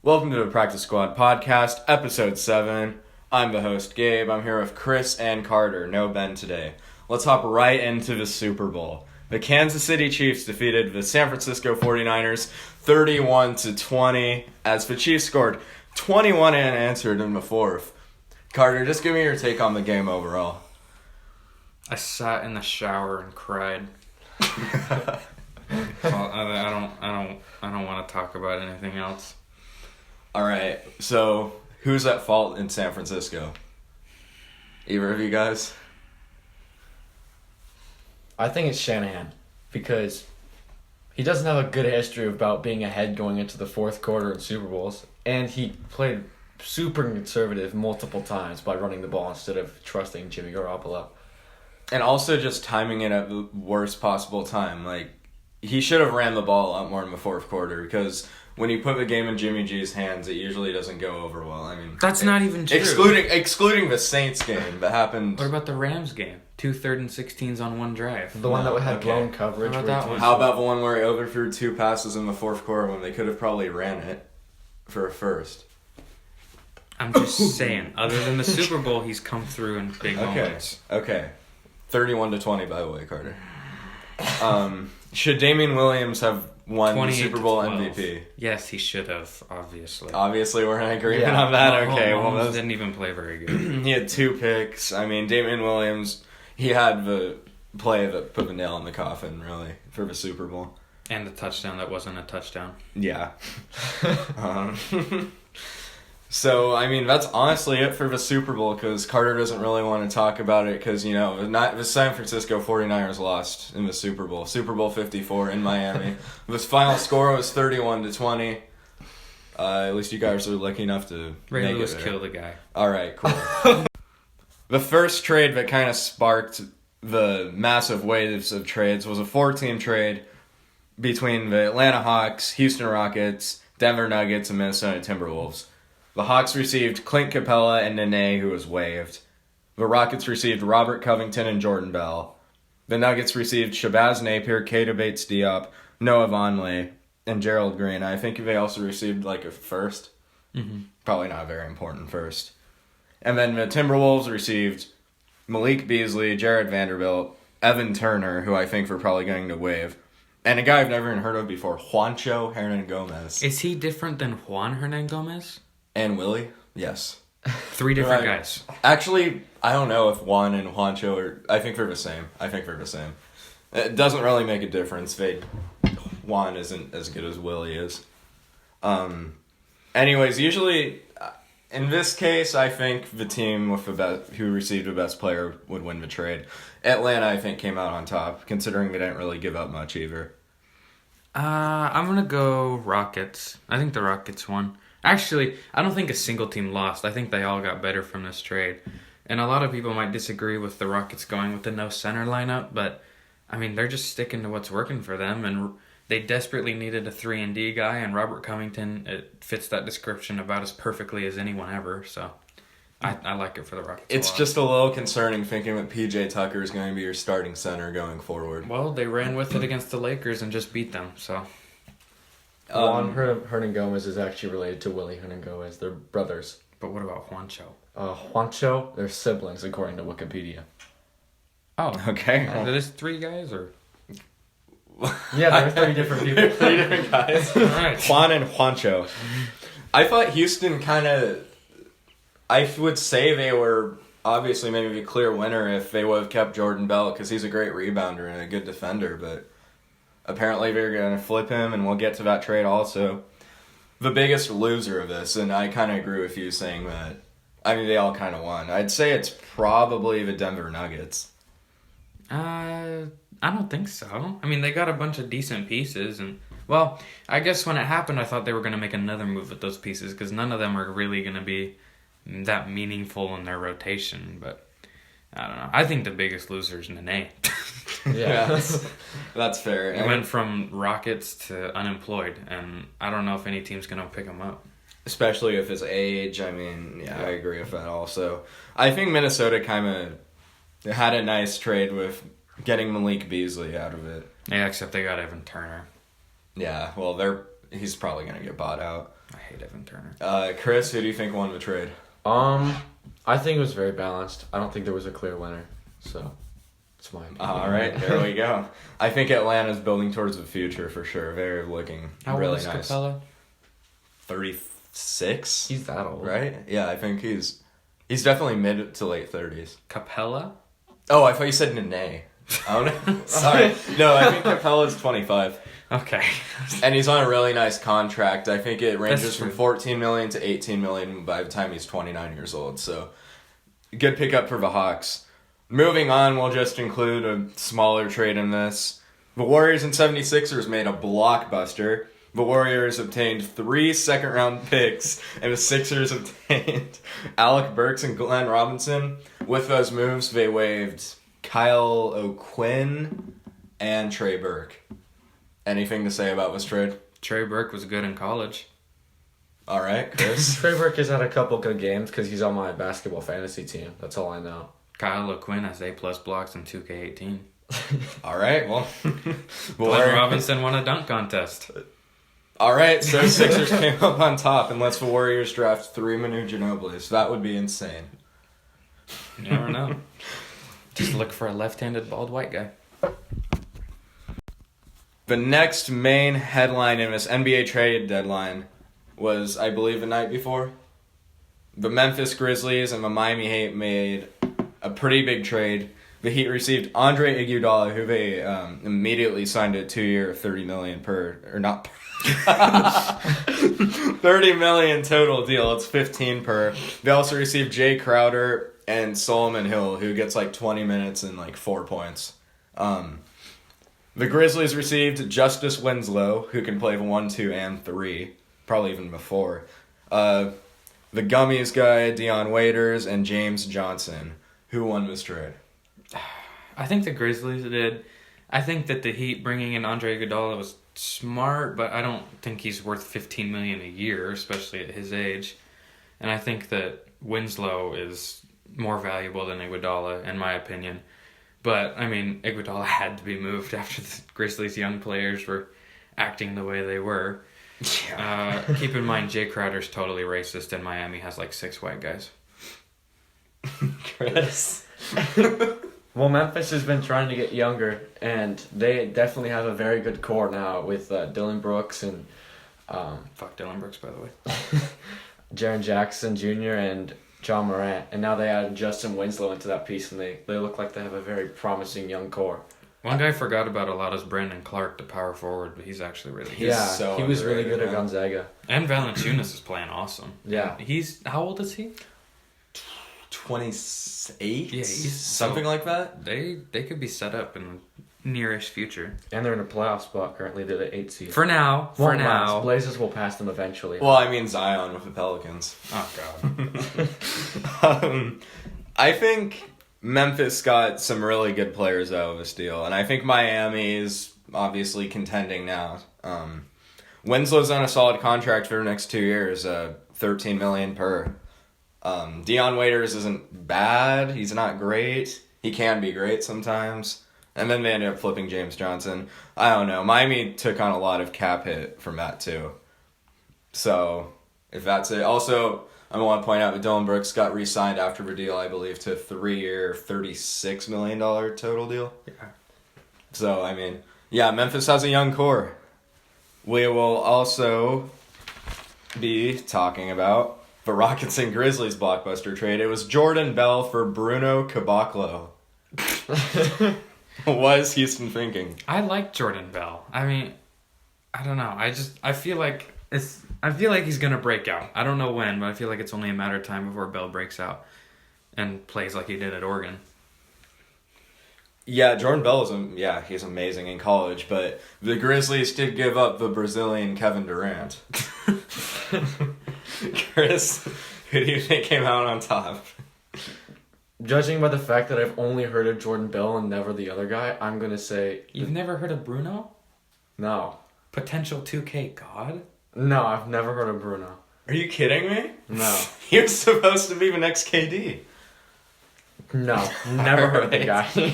Welcome to the Practice Squad Podcast, Ep.7. I'm the host, Gabe. I'm here with Chris and Carter. No Ben today. Let's hop right into the Super Bowl. The Kansas City Chiefs defeated the San Francisco 49ers 31-20 as the Chiefs scored 21 unanswered in the fourth. Carter, just give me your take on the game overall. I sat in the shower and cried. Well, I don't want to talk about anything else. All right, so who's at fault in San Francisco? Either of you guys? I think it's Shanahan because he doesn't have a good history about being ahead going into the fourth quarter in Super Bowls, and he played super conservative multiple times by running the ball instead of trusting Jimmy Garoppolo. And also just timing it at the worst possible time. Like, he should have ran the ball a lot more in the fourth quarter because when you put the game in Jimmy G's hands, it usually doesn't go over well. I mean, that's not even true. Excluding the Saints game that happened. What about the Rams game? 2 3rd and 16s on one drive. The one that had blown coverage. How about that one? How about the one where he overthrew 2 passes in the fourth quarter when they could have probably ran it for a first? I'm just saying. Other than the Super Bowl, he's come through in big moments. Okay. 31-20, by the way, Carter. Should Damian Williams have won the Super Bowl MVP? Yes, he should have, obviously. Obviously, we're in agreement on that. Okay, Mahomes didn't even play very good. He had 2 picks. I mean, Damian Williams, he had the play that put the nail in the coffin, really, for the Super Bowl. And the touchdown that wasn't a touchdown. Yeah. So, I mean, that's honestly it for the Super Bowl because Carter doesn't really want to talk about it because, you know, the San Francisco 49ers lost in the Super Bowl. Super Bowl 54 in Miami. The final score was 31-20. At least you guys are lucky enough to Ray make Lewis it there. killed the guy. All right, cool. The first trade that kind of sparked the massive waves of trades was a 4-team trade between the Atlanta Hawks, Houston Rockets, Denver Nuggets, and Minnesota Timberwolves. The Hawks received Clint Capella and Nene, who was waived. The Rockets received Robert Covington and Jordan Bell. The Nuggets received Shabazz Napier, Keita Bates-Diop, Noah Vonleh, and Gerald Green. I think they also received like a first. Mm-hmm. Probably not a very important first. And then the Timberwolves received Malik Beasley, Jared Vanderbilt, Evan Turner, who I think we're probably going to waive, and a guy I've never even heard of before, Juancho Hernan-Gomez. Is he different than Juan Hernan-Gomez? And Willie? Yes. 3 different guys. Actually, I don't know if Juan and Juancho are... I think they're the same. It doesn't really make a difference. Juan isn't as good as Willie is. Anyways, usually... in this case, I think the team with who received the best player would win the trade. Atlanta, I think, came out on top, considering they didn't really give up much either. I'm going to go Rockets. I think the Rockets won. Actually, I don't think a single team lost. I think they all got better from this trade. And a lot of people might disagree with the Rockets going with the no center lineup, but, I mean, they're just sticking to what's working for them, and they desperately needed a 3-and-D guy, and Robert Covington fits that description about as perfectly as anyone ever, so I like it for the Rockets. It's just a little concerning thinking that P.J. Tucker is going to be your starting center going forward. Well, they ran with it against the Lakers and just beat them, so... Juan Hernan-Gomez is actually related to Willie Hernan-Gomez. They're brothers. But what about Juancho? Juancho, they're siblings according to Wikipedia. Oh, okay. Are there 3 guys, or...? Yeah, there are 3 different people. 3 different guys. All right. Juan and Juancho. I thought Houston kind of... I would say they were obviously maybe a clear winner if they would have kept Jordan Bell because he's a great rebounder and a good defender, but apparently they're going to flip him, and we'll get to that trade also. The biggest loser of this, and I kind of agree with you saying that, I mean, they all kind of won. I'd say it's probably the Denver Nuggets. I don't think so. I mean, they got a bunch of decent pieces, and, well, I guess when it happened, I thought they were going to make another move with those pieces, because none of them are really going to be that meaningful in their rotation, but I don't know. I think the biggest loser is Nene. Yeah, that's fair. He went from Rockets to unemployed, and I don't know if any team's going to pick him up. Especially with his age. I mean, yeah, I agree with that also. I think Minnesota kind of had a nice trade with getting Malik Beasley out of it. Yeah, except they got Evan Turner. Yeah, well, they're he's probably going to get bought out. I hate Evan Turner. Chris, who do you think won the trade? I think it was very balanced. I don't think there was a clear winner, so it's my opinion. All right, there we go. I think Atlanta's building towards the future for sure. They're looking How really old is nice. Capella? 36? He's that old, Right? Yeah, I think he's definitely mid to late 30s. Capella? Oh, I thought you said Nene. Oh, no. Sorry. No, I think Capella's 25. Okay. And he's on a really nice contract. I think it ranges That's from true. 14 million to 18 million by the time he's 29 years old. So, good pickup for the Hawks. Moving on, we'll just include a smaller trade in this. The Warriors and 76ers made a blockbuster. The Warriors obtained 3 second-round picks, and the Sixers obtained Alec Burks and Glenn Robinson. With those moves, they waived Kyle O'Quinn and Trey Burke. Anything to say about this trade? Trey Burke was good in college. All right, Chris. Trey Burke has had a couple good games because he's on my basketball fantasy team. That's all I know. Kyle O'Quinn has A+ blocks in 2K18. All right, well. Glenn Robinson won a dunk contest. All right, so Sixers came up on top unless the Warriors draft 3 Manu Ginobilis. That would be insane. You never know. Just look for a left-handed bald white guy. The next main headline in this NBA trade deadline was, I believe, the night before. The Memphis Grizzlies and the Miami Heat made a pretty big trade. The Heat received Andre Iguodala, who they immediately signed a 2-year, $30 million $30 million total deal. It's 15 per. They also received Jay Crowder and Solomon Hill, who gets like 20 minutes and like 4 points. The Grizzlies received Justice Winslow, who can play the 1, 2, and 3, probably even before. The Gummies guy, Dion Waiters, and James Johnson. Who won this trade? I think the Grizzlies did. I think that the Heat bringing in Andre Iguodala was smart, but I don't think he's worth $15 million a year, especially at his age. And I think that Winslow is more valuable than Iguodala, in my opinion. But, I mean, Iguodala had to be moved after the Grizzlies' young players were acting the way they were. Yeah. Keep in mind, Jay Crowder's totally racist, and Miami has like 6 white guys. Chris? Well, Memphis has been trying to get younger, and they definitely have a very good core now with Dylan Brooks and Fuck Dylan Brooks, by the way. Jaren Jackson Jr. and John Morant. And now they added Justin Winslow into that piece, and they look like they have a very promising young core. One guy I forgot about a lot is Brandon Clark, the power forward, but he's actually really good. He was really good at man. Gonzaga. And Valanciunas is playing awesome. Yeah. How old is he? 28? Yeah, he's something like that. They could be set up in the nearish future. And they're in a playoff spot currently. They're the 8th seed. For now. Won't last. Blazers will pass them eventually. Well, I mean Zion with the Pelicans. Oh, God. I think Memphis got some really good players out of this deal, and I think Miami is obviously contending now. Winslow's on a solid contract for the next 2 years, $13 million per. Dion Waiters isn't bad. He's not great. He can be great sometimes. And then they ended up flipping James Johnson. I don't know. Miami took on a lot of cap hit from that too. So, if that's it. Also, I want to point out that Dylan Brooks got re-signed after the deal, I believe, to a 3-year, $36 million total deal. Yeah. So, I mean, yeah, Memphis has a young core. We will also be talking about the Rockets and Grizzlies blockbuster trade. It was Jordan Bell for Bruno Caboclo. What was Houston thinking? I like Jordan Bell. I mean, I don't know. I feel like he's gonna break out. I don't know when, but I feel like it's only a matter of time before Bell breaks out and plays like he did at Oregon. Yeah, Jordan Bell he's amazing in college, but the Grizzlies did give up the Brazilian Kevin Durant. Chris, who do you think came out on top? Judging by the fact that I've only heard of Jordan Bell and never the other guy, I'm going to say... You've never heard of Bruno? No. Potential 2K god? No, I've never heard of Bruno. Are you kidding me? No. He was supposed to be the next KD. No, never heard of the guy.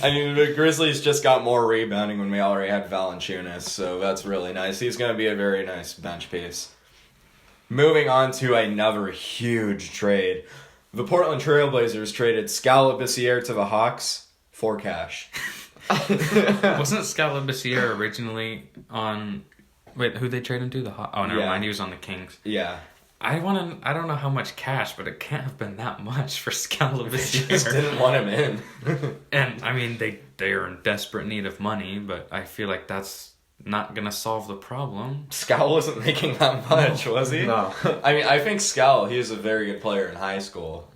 I mean, the Grizzlies just got more rebounding when we already had Valanciunas, so that's really nice. He's going to be a very nice bench piece. Moving on to another huge trade. The Portland Trailblazers traded Scalabissiere to the Hawks for cash. Wasn't Scalabissiere originally on... Wait, who'd they trade him to? The Hawks? Oh, never mind. He was on the Kings. Yeah. I don't know how much cash, but it can't have been that much for They Scalabissiere. just didn't want him in. And, I mean, they are in desperate need of money, but I feel like that's not going to solve the problem. Scal wasn't making that much, was he? No. I mean, I think Scal, he was a very good player in high school.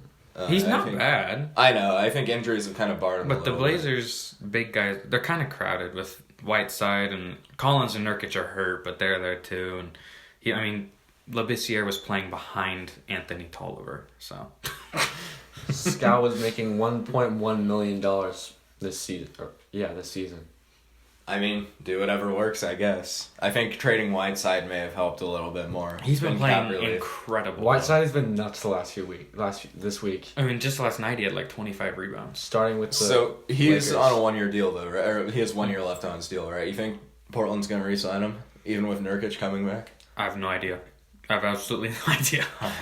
He's I not think, bad. I know. I think injuries have kind of barred him But the a little bit. Blazers, big guys, they're kind of crowded with Whiteside, and Collins and Nurkic are hurt, but they're there too. And Labissiere was playing behind Anthony Tolliver, so. Scal was making $1.1 million this season. This season. I mean, do whatever works, I guess. I think trading Whiteside may have helped a little bit more. He's been cap playing relief. incredible. Whiteside has been nuts this week. I mean, just last night he had like 25 rebounds. Starting with the So he's Lakers. on a 1-year deal, though, right? Or he has 1 year left on his deal, right? You think Portland's going to re-sign him, even with Nurkic coming back? I have no idea. I have absolutely no idea. All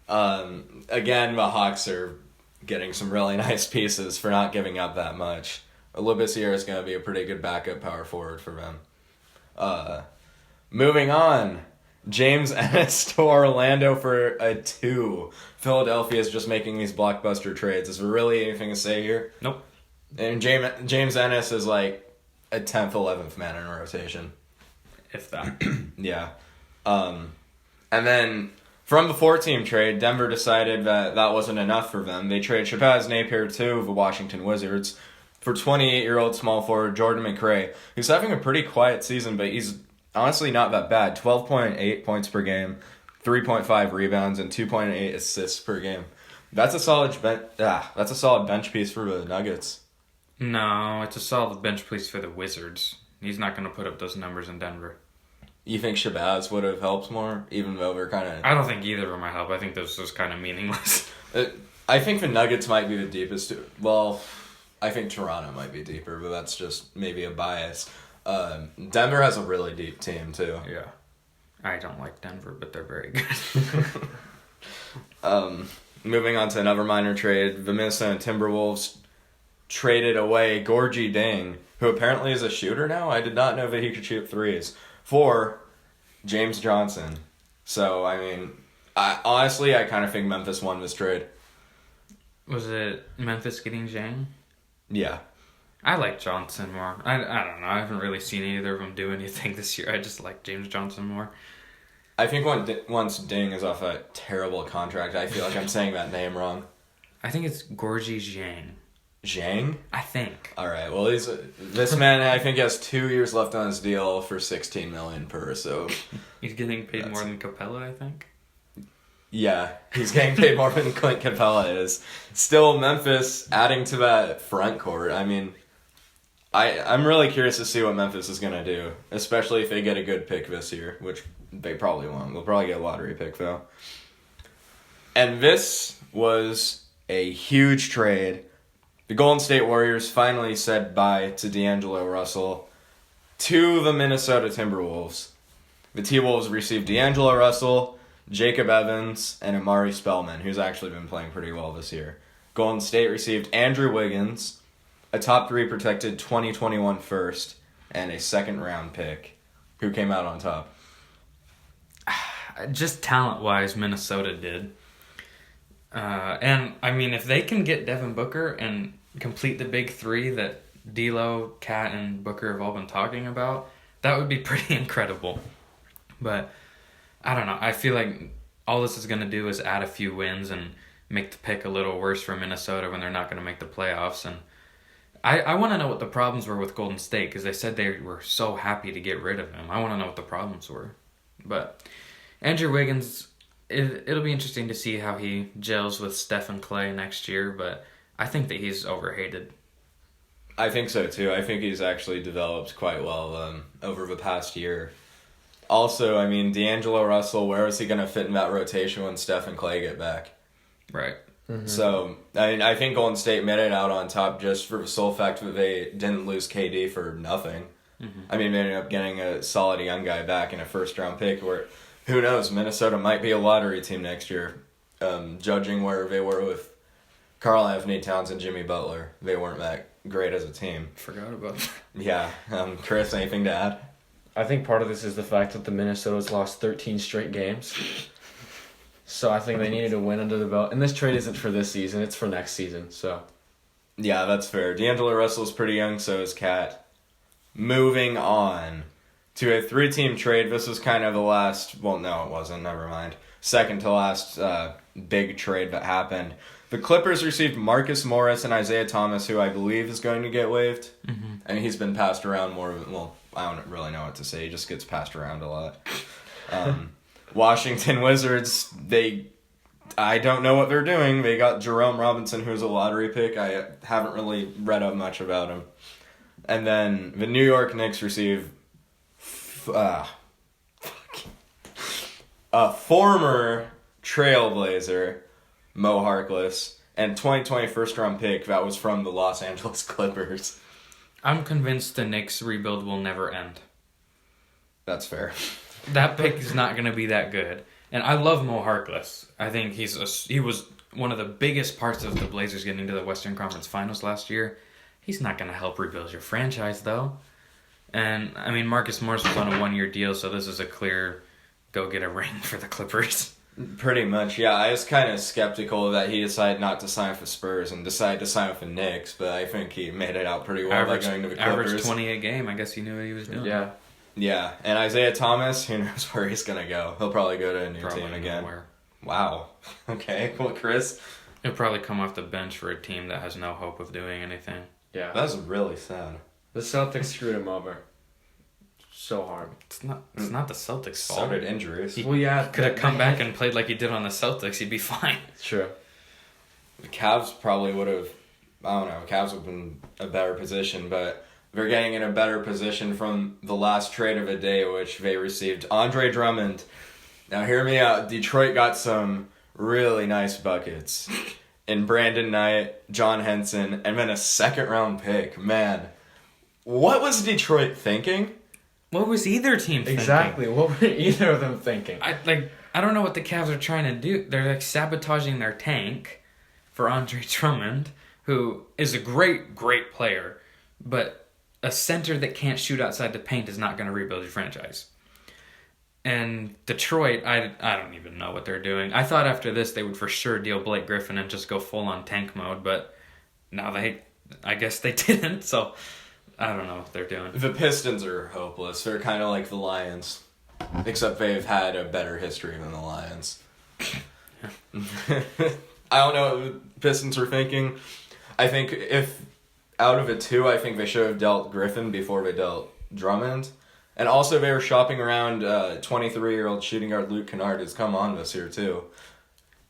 right. Again, the Hawks are getting some really nice pieces for not giving up that much. Labissiere is going to be a pretty good backup power forward for them. Moving on, James Ennis to Orlando for a 2. Philadelphia is just making these blockbuster trades. Is there really anything to say here? Nope. And James Ennis is like a 10th, 11th man in a rotation. If that. Yeah. And then from the 4-team trade, Denver decided that wasn't enough for them. They trade Shabazz Napier to the Washington Wizards for 28-year-old small forward Jordan McRae, who's having a pretty quiet season, but he's honestly not that bad. 12.8 points per game, 3.5 rebounds, and 2.8 assists per game. That's a solid bench piece for the Nuggets. No, it's a solid bench piece for the Wizards. He's not going to put up those numbers in Denver. You think Shabazz would have helped more, even though they're kind of... I don't think either of them might help. I think this was kind of meaningless. I think the Nuggets might be the deepest. Well, I think Toronto might be deeper, but that's just maybe a bias. Denver has a really deep team, too. Yeah. I don't like Denver, but they're very good. Moving on to another minor trade, the Minnesota Timberwolves traded away Gorgie Deng, who apparently is a shooter now. I did not know that he could shoot threes, for James Johnson. So, I mean, I kind of think Memphis won this trade. Was it Memphis getting Zhang? Yeah. I like Johnson more. I don't know. I haven't really seen either of them do anything this year. I just like James Johnson more. I think once Deng is off a terrible contract, I feel like I'm saying that name wrong. I think it's Gorgie Zhang. Zhang? I think. All right. Well, this man, I think, has 2 years left on his deal for $16 million per. So He's getting paid more than Capella, I think. yeah, he's getting paid more than Clint Capella is. Still, Memphis adding to that front court. I mean, I'm really curious to see what Memphis is gonna do, especially if they get a good pick this year, which they probably won't. They'll probably get a lottery pick though. And this was a huge trade. The Golden State Warriors finally said bye to D'Angelo Russell to the Minnesota Timberwolves. The T-Wolves received D'Angelo Russell, Jacob Evans, and Amari Spellman, who's actually been playing pretty well this year. Golden State received Andrew Wiggins, a top 3 protected 2021 first, and a second-round pick. Who came out on top? Just talent-wise, Minnesota did. And, I mean, if they can get Devin Booker and complete the big 3 that D'Lo, Cat, and Booker have all been talking about, that would be pretty incredible. But, I don't know. I feel like all this is going to do is add a few wins and make the pick a little worse for Minnesota when they're not going to make the playoffs. And I want to know what the problems were with Golden State, because they said they were so happy to get rid of him. I want to know what the problems were. But Andrew Wiggins, it'll be interesting to see how he gels with Steph and Clay next year, but I think that he's overhated. I think so too. I think he's actually developed quite well over the past year. Also, I mean, D'Angelo Russell, where is he going to fit in that rotation when Steph and Clay get back? Right. So, I think Golden State made it out on top just for the sole fact that they didn't lose KD for nothing. I mean, they ended up getting a solid young guy back in a first-round pick where, who knows, Minnesota might be a lottery team next year. Judging where they were with Karl Anthony Towns and Jimmy Butler, they weren't that great as a team. Forgot about that. Yeah. Chris, anything to add? I think part of this is the fact that the Minnesota's lost 13 straight games. So I think they needed a win under the belt. And this trade isn't for this season, it's for next season. So Yeah, that's fair. D'Angelo Russell's pretty young, so is Cat. Moving on to a 3-team trade. This was kind of the last... Well, no, it wasn't. Never mind. Second to last big trade that happened. The Clippers received Marcus Morris and Isaiah Thomas, who I believe is going to get waived. And he's been passed around more... Well, I don't really know what to say. He just gets passed around a lot. Washington Wizards, I don't know what they're doing. They got Jerome Robinson, who's a lottery pick. I haven't really read up much about him. And then the New York Knicks receive a former Trailblazer, Mo Harkless, and 2020 first-round pick that was from the Los Angeles Clippers. I'm convinced the Knicks rebuild will never end. That's fair. That pick is not going to be that good. And I love Mo Harkless. I think he was one of the biggest parts of the Blazers getting to the Western Conference Finals last year. He's not going to help rebuild your franchise, though. And, I mean, Marcus Morris was on a 1-year deal, so this is a clear go get a ring for the Clippers. Pretty much, yeah. I was kind of skeptical that he decided not to sign with the Spurs and decided to sign with the Knicks, but I think he made it out pretty well by going to the Clippers. Average 20 a game. I guess he knew what he was doing. yeah. Yeah, and Isaiah Thomas, who knows where he's going to go. He'll probably go to a new team again. Nowhere. Wow. Okay, well, Chris? He'll probably come off the bench for a team that has no hope of doing anything. Yeah. That's really sad. The Celtics screwed him over. So hard. It's not the Celtics' So fault. did injuries. Well, yeah. Could have come back and played like he did on the Celtics. He'd be fine. True. The Cavs probably would have, I don't know, Cavs would have been a better position, but they're getting in a better position from the last trade of the day, which they received Andre Drummond. Now, hear me out. Detroit got some really nice buckets in Brandon Knight, John Henson, and then a second-round pick. Man, what was Detroit thinking? What was either team thinking? Exactly. What were either of them thinking? I don't know what the Cavs are trying to do. They're like sabotaging their tank for Andre Drummond, who is a great player, but a center that can't shoot outside the paint is not going to rebuild your franchise. And Detroit, I don't even know what they're doing. I thought after this they would for sure deal Blake Griffin and just go full on tank mode, but now I guess they didn't, so I don't know what they're doing. The Pistons are hopeless. They're kind of like the Lions, except they've had a better history than the Lions. I don't know what the Pistons were thinking. I think if out of the two, I think they should have dealt Griffin before they dealt Drummond. And also they were shopping around 23-year-old shooting guard Luke Kennard, who's come on this year too.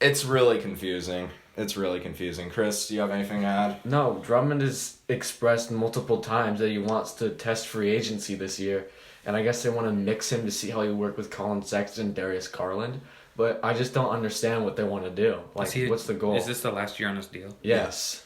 It's really confusing. Chris, do you have anything to add? No, Drummond has expressed multiple times that he wants to test free agency this year. And I guess they want to mix him to see how he work with Colin Sexton and Darius Garland. But I just don't understand what they want to do. Like, what's the goal? Is this the last year on his deal? Yes.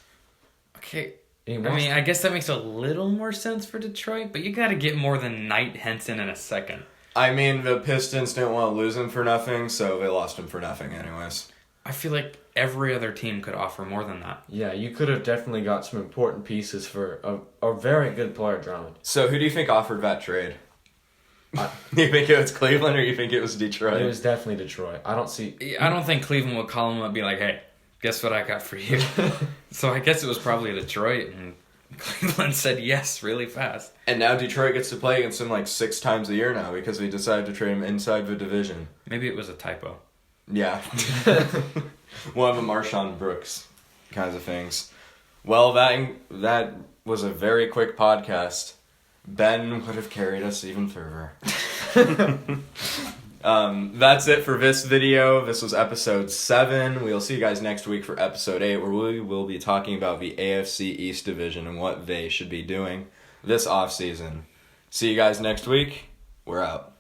Okay. I guess that makes a little more sense for Detroit, but you got to get more than Knight, Henson in a second. I mean, the Pistons didn't want to lose him for nothing, so they lost him for nothing anyways. I feel like every other team could offer more than that. Yeah, you could have definitely got some important pieces for a very good player, Drummond. So who do you think offered that trade? Do you think it was Cleveland or you think it was Detroit? It was definitely Detroit. I don't think Cleveland would call him up and be like, hey, guess what I got for you? So I guess it was probably Detroit, and Cleveland said yes really fast. And now Detroit gets to play against him like 6 times a year now because we decided to trade him inside the division. Maybe it was a typo. Yeah. One of the Marshawn Brooks kinds of things. Well, that was a very quick podcast. Ben would have carried us even further. That's it for this video. This was episode 7. We'll see you guys next week for episode 8, where we will be talking about the AFC East division and what they should be doing this offseason. See you guys next week. We're out.